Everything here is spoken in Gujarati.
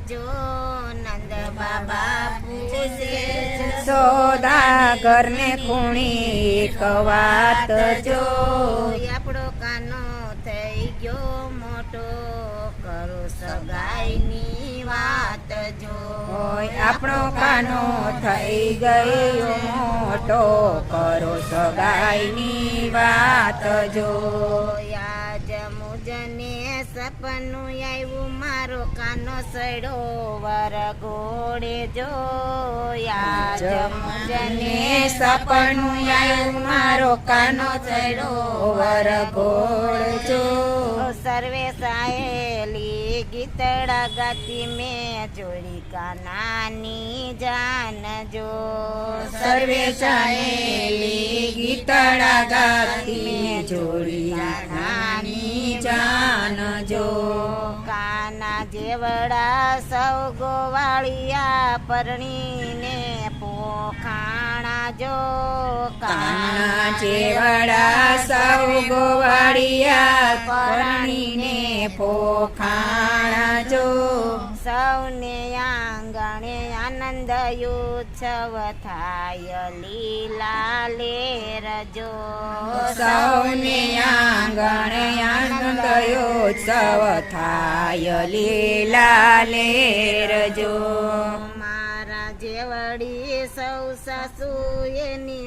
જો નંદ બાબા પૂછે સોદાગર ને ખૂણી એક વાત જો આપણો કાનો થઈ ગયો મોટો કરો સગાઈની વાત જો આપણો કાનો થઈ ગયો મોટો કરો સગાઈની વાત જો આજ મુજને સપનું આવ્યું મારો કાનો સડો વર ઘોડે જો આજ મુજને સપનું આવ્યું મારો કાનો ચડો વર ઘોડ જો સર્વે સાયેલી ગીતડા ગાતી મેં જોડી કાનાની જાન જો સર્વે ચાહેલી ગીતડા ગાતી જોડી નાની જાન જો કાના જેવડા સૌ ગોવાળિયા પરણીને પોખાણા જો કાના જેવડા સૌ ગોવાળિયા પરણીને પોખાણા જો સૌને આંગણે આનંદ ઉત્સવ થાય લીલા લેર જો સૌને આંગણે આનંદ ઉત્સવ થાય લીલા લેર જો મારા જેવડી સૌ સાસુ એની